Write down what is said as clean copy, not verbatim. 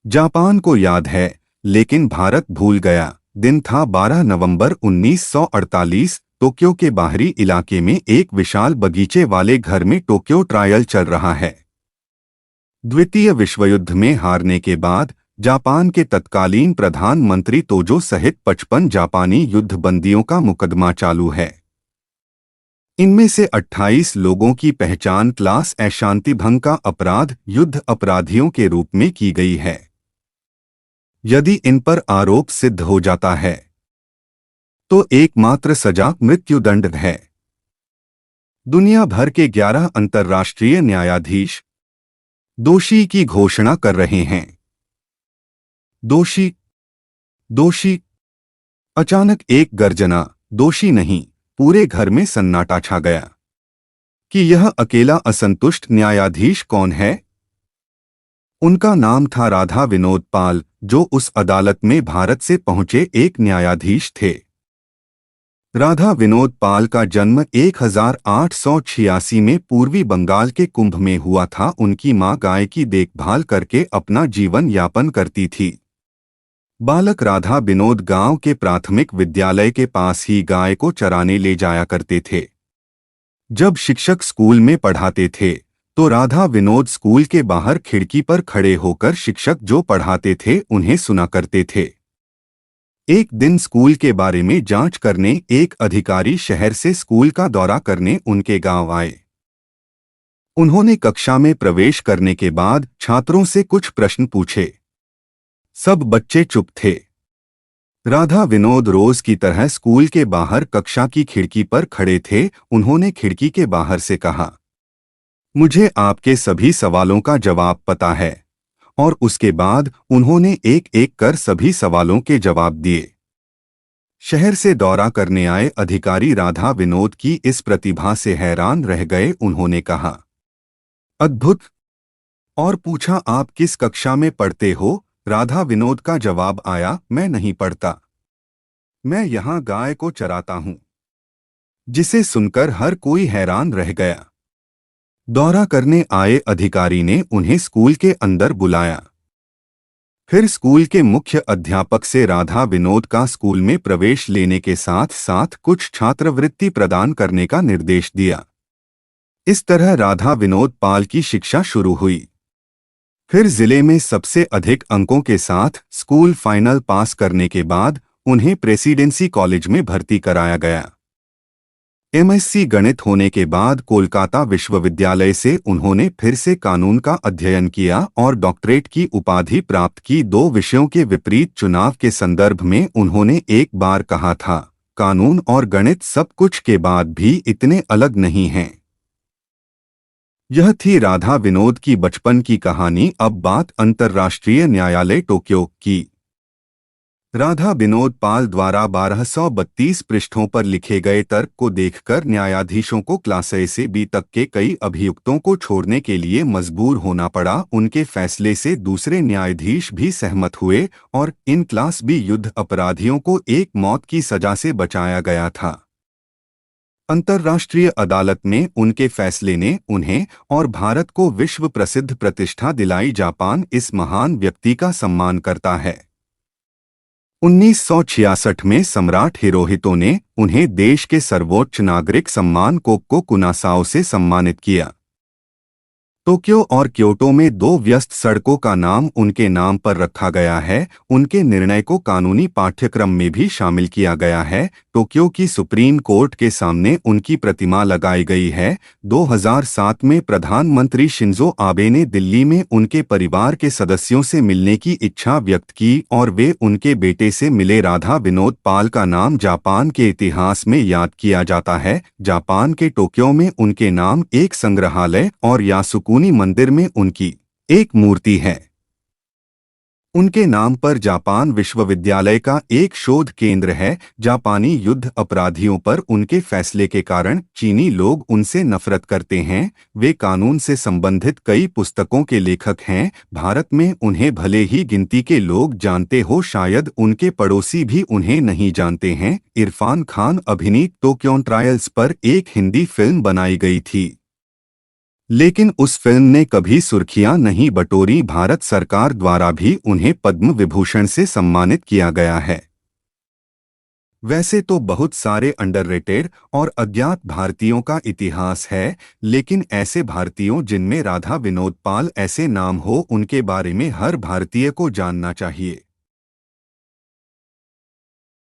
Japan को याद है, लेकिन भारत भूल गया। दिन था 12 नवंबर 1948। टोक्यो के बाहरी इलाके में एक विशाल बगीचे वाले घर में टोक्यो ट्रायल चल रहा है। द्वितीय विश्व युद्ध में हारने के बाद जापान के तत्कालीन प्रधानमंत्री तोजो सहित 55 जापानी युद्धबंदियों का मुकदमा चालू है। इनमें से 28 लोगों की पहचान क्लास ए शांतिभंग का अपराध युद्ध अपराधियों के रूप में की गई है। यदि इन पर आरोप सिद्ध हो जाता है तो एकमात्र सजा मृत्युदंड है। दुनिया भर के 11 अंतर्राष्ट्रीय न्यायाधीश दोषी की घोषणा कर रहे हैं। दोषी दोषी। अचानक एक गर्जना, दोषी नहीं, पूरे घर में सन्नाटा छा गया कि यह अकेला असंतुष्ट न्यायाधीश कौन है। उनका नाम था राधा विनोद पाल, जो उस अदालत में भारत से पहुंचे एक न्यायाधीश थे। राधा विनोद पाल का जन्म 1886 में पूर्वी बंगाल के कुंभ में हुआ था। उनकी मां गाय की देखभाल करके अपना जीवन यापन करती थी। बालक राधा विनोद गांव के प्राथमिक विद्यालय के पास ही गाय को चराने ले जाया करते थे। जब शिक्षक स्कूल में पढ़ाते थे तो राधा विनोद स्कूल के बाहर खिड़की पर खड़े होकर शिक्षक जो पढ़ाते थे उन्हें सुना करते थे। एक दिन स्कूल के बारे में जांच करने एक अधिकारी शहर से स्कूल का दौरा करने उनके गांव आए। उन्होंने कक्षा में प्रवेश करने के बाद छात्रों से कुछ प्रश्न पूछे। सब बच्चे चुप थे। राधा विनोद रोज की तरह स्कूल के बाहर कक्षा की खिड़की पर खड़े थे। उन्होंने खिड़की के बाहर से कहा, मुझे आपके सभी सवालों का जवाब पता है। और उसके बाद उन्होंने एक एक कर सभी सवालों के जवाब दिए। शहर से दौरा करने आए अधिकारी राधा विनोद की इस प्रतिभा से हैरान रह गए। उन्होंने कहा, अद्भुत। और पूछा, आप किस कक्षा में पढ़ते हो? राधा विनोद का जवाब आया, मैं नहीं पढ़ता, मैं यहां गाय को चराता हूं। जिसे सुनकर हर कोई हैरान रह गया। दौरा करने आए अधिकारी ने उन्हें स्कूल के अंदर बुलाया। फिर स्कूल के मुख्य अध्यापक से राधा विनोद का स्कूल में प्रवेश लेने के साथ साथ कुछ छात्रवृत्ति प्रदान करने का निर्देश दिया। इस तरह राधा विनोद पाल की शिक्षा शुरू हुई। फिर जिले में सबसे अधिक अंकों के साथ स्कूल फाइनल पास करने के बाद उन्हें प्रेसिडेंसी कॉलेज में भर्ती कराया गया। एमएससी गणित होने के बाद कोलकाता विश्वविद्यालय से उन्होंने फिर से कानून का अध्ययन किया और डॉक्टरेट की उपाधि प्राप्त की। 2 विषयों के विपरीत चुनाव के संदर्भ में उन्होंने एक बार कहा था, कानून और गणित सब कुछ के बाद भी इतने अलग नहीं हैं। यह थी राधा विनोद की बचपन की कहानी। अब बात अंतर्राष्ट्रीय न्यायालय टोक्यो की। राधा विनोद पाल द्वारा 1232 पृष्ठों पर लिखे गए तर्क को देखकर न्यायाधीशों को क्लास ए से बी तक के कई अभियुक्तों को छोड़ने के लिए मजबूर होना पड़ा। उनके फैसले से दूसरे न्यायाधीश भी सहमत हुए और इन क्लास बी युद्ध अपराधियों को एक मौत की सजा से बचाया गया था। अंतर्राष्ट्रीय अदालत में उनके फैसले ने उन्हें और भारत को विश्व प्रसिद्ध प्रतिष्ठा दिलाई। जापान इस महान व्यक्ति का सम्मान करता है। 1966 में सम्राट हिरोहितो ने उन्हें देश के सर्वोच्च नागरिक सम्मान कोक्को कुनासाओ से सम्मानित किया। टोक्यो और क्योटो में 2 व्यस्त सड़कों का नाम उनके नाम पर रखा गया है। उनके निर्णय को कानूनी पाठ्यक्रम में भी शामिल किया गया है। टोक्यो की सुप्रीम कोर्ट के सामने उनकी प्रतिमा लगाई गई है। 2007 में प्रधानमंत्री शिंजो आबे ने दिल्ली में उनके परिवार के सदस्यों से मिलने की इच्छा व्यक्त की और वे उनके बेटे से मिले। राधा विनोद पाल का नाम जापान के इतिहास में याद किया जाता है। जापान के टोक्यो में उनके नाम एक संग्रहालय और यासुकुनी मंदिर में उनकी एक मूर्ति है। उनके नाम पर जापान विश्वविद्यालय का एक शोध केंद्र है। जापानी युद्ध अपराधियों पर उनके फैसले के कारण चीनी लोग उनसे नफरत करते हैं। वे कानून से संबंधित कई पुस्तकों के लेखक हैं। भारत में उन्हें भले ही गिनती के लोग जानते हो, शायद उनके पड़ोसी भी उन्हें नहीं जानते हैं। इरफान खान अभिनीत टोक्यो ट्रायल्स पर एक हिंदी फिल्म बनाई गई थी। लेकिन उस फिल्म ने कभी सुर्खियां नहीं बटोरी। भारत सरकार द्वारा भी उन्हें पद्म विभूषण से सम्मानित किया गया है। वैसे तो बहुत सारे अंडररेटेड और अज्ञात भारतीयों का इतिहास है, लेकिन ऐसे भारतीयों जिनमें राधा विनोद पाल ऐसे नाम हो, उनके बारे में हर भारतीय को जानना चाहिए।